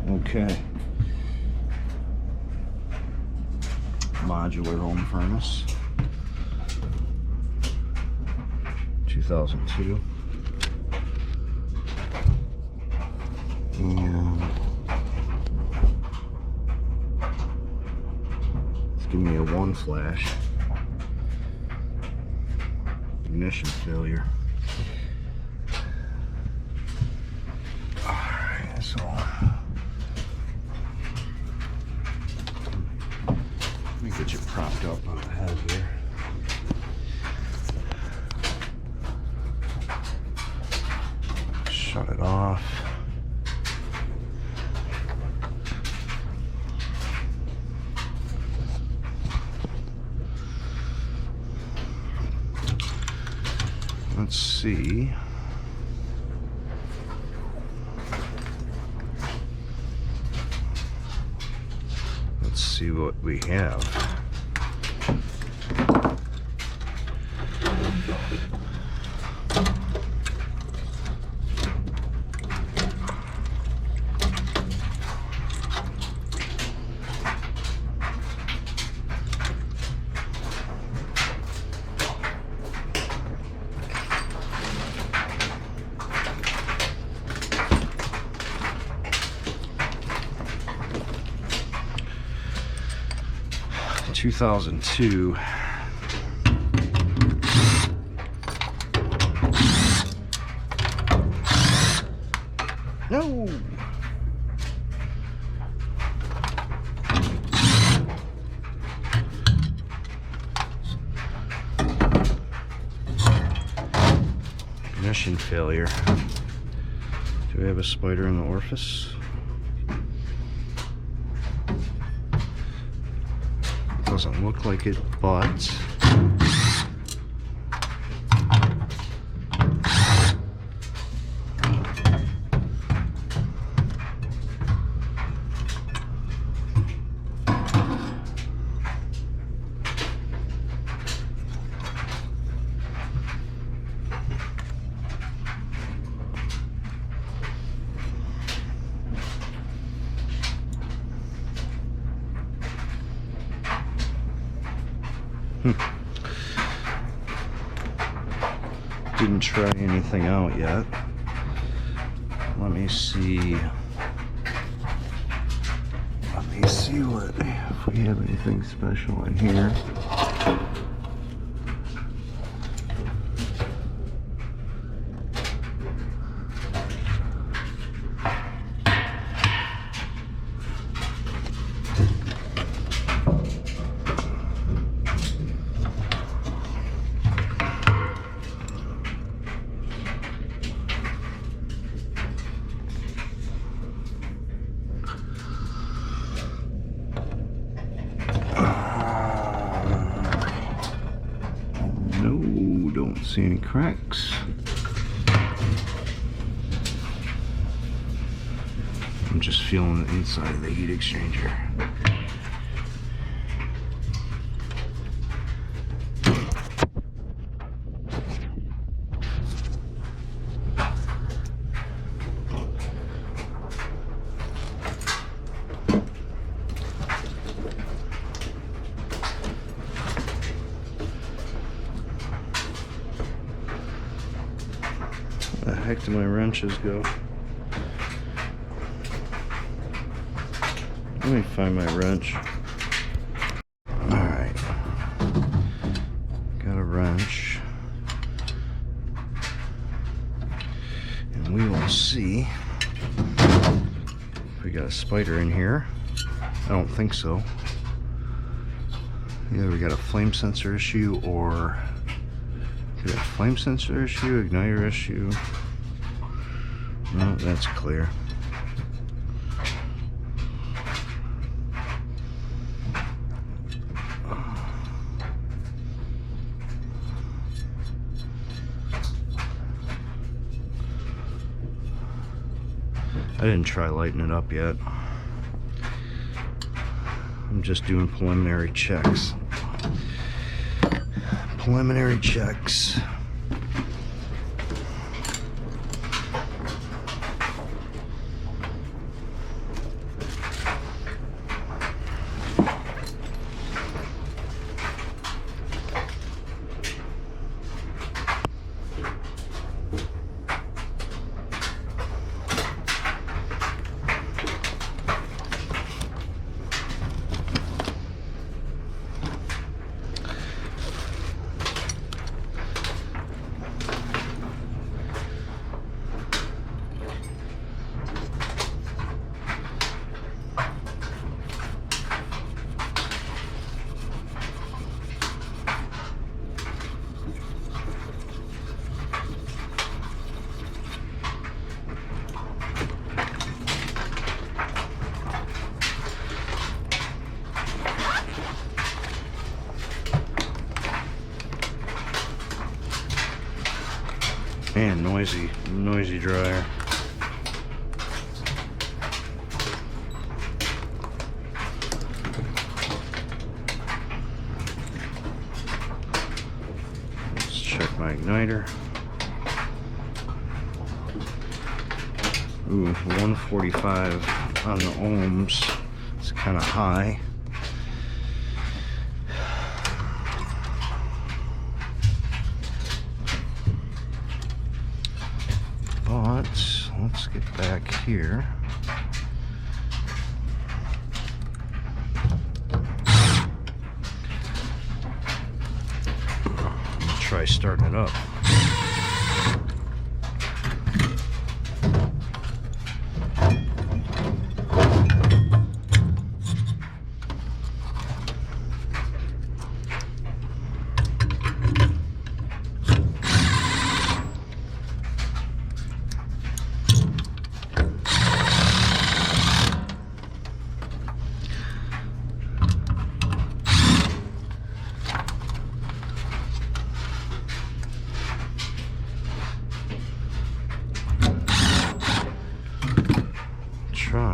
Okay. Modular home furnace. 2002. And it's giving me a 1 flash. Ignition failure. Alright, so let me get you propped up on the head here. Shut it off. Let's see. Let's see what we have. In 2002. No. Ignition failure. Do we have a spider in the orifice? Doesn't look like it, but didn't try anything out yet. Let me see what if we have anything special in here. Don't see any cracks. I'm just feeling the inside of the heat exchanger. Where the heck do my wrenches go? Let me find my wrench. Alright. Got a wrench. And we will see if we got a spider in here. I don't think so. Either we got a flame sensor issue or we got a flame sensor issue, igniter issue. No, that's clear. I didn't try lighting it up yet. I'm just doing preliminary checks. Preliminary checks. And noisy dryer. Let's check my igniter. Ooh, 145 on the ohms. It's kind of high. But let's get back here. I'm gonna try starting it up.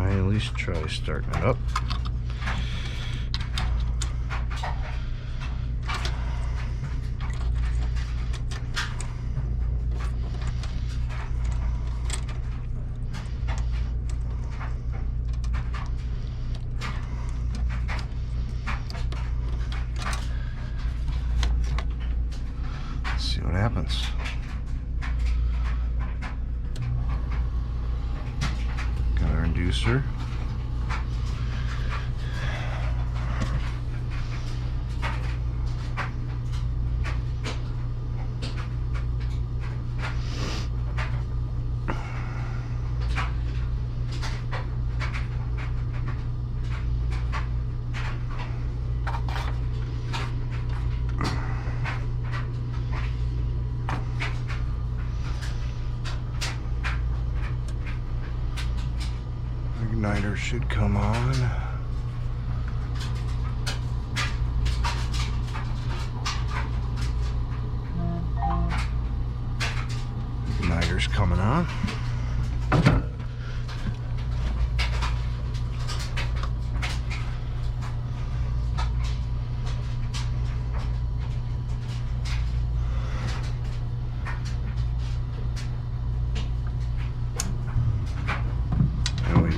At least try starting it up. Let's see what happens. Got our inducer. Igniter should come on. Igniter's coming on.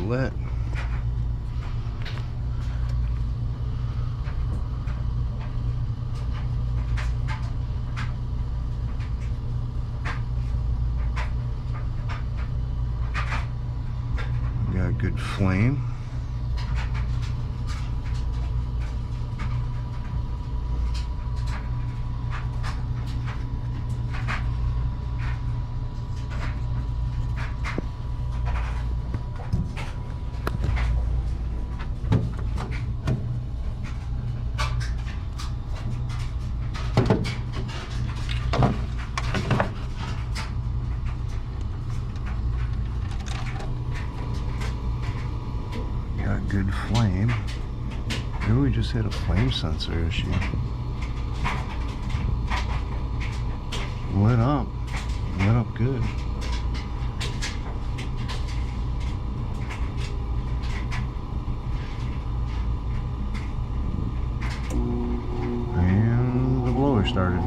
Lit. Got a good flame. Good flame. Maybe we just had a flame sensor issue. Lit up good. And the blower started.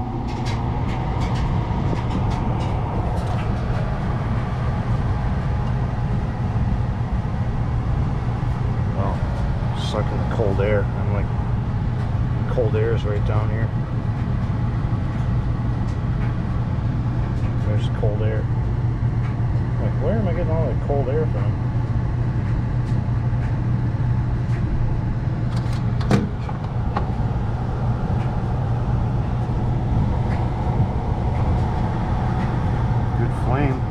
Sucking the cold air. I'm like, cold air is right down here. There's cold air. Like, where am I getting all that cold air from? Good flame.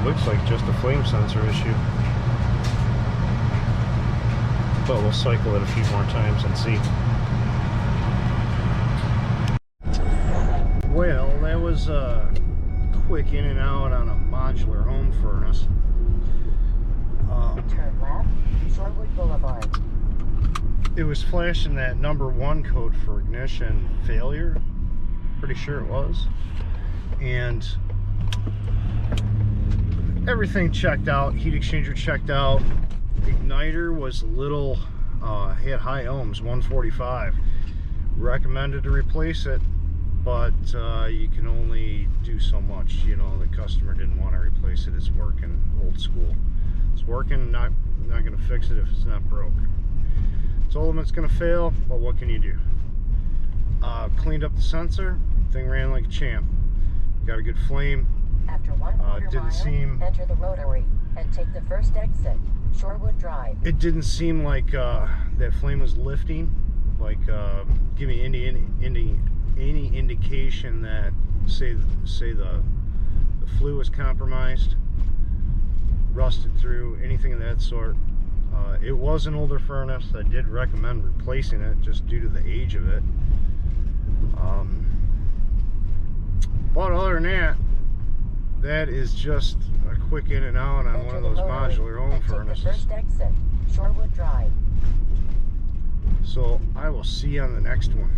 Looks like just a flame sensor issue, but we'll cycle it a few more times and see. Well, that was a quick in and out on a modular home furnace. Turn left, Shorewood Boulevard. It was flashing that #1 code for ignition failure. Pretty sure it was. And everything checked out. Heat exchanger checked out. Igniter was a little, had high ohms, 145. Recommended to replace it, but you can only do so much. You know, the customer didn't want to replace it. It's working, old school. It's working, not going to fix it if it's not broke. Told them it's going to fail, but what can you do? Cleaned up the sensor, thing ran like a champ. Got a good flame. After 1/4 didn't mile, seem, enter the rotary and take the first exit, Shorewood Drive. it didn't seem like that flame was lifting, like give me any indication that say the flue was compromised, rusted through, anything of that sort. It was an older furnace. I did recommend replacing it just due to the age of it. But other than that, that is just a quick in and out on one of those modular home furnaces. Take the first exit, Shorewood Drive. So I will see you on the next one.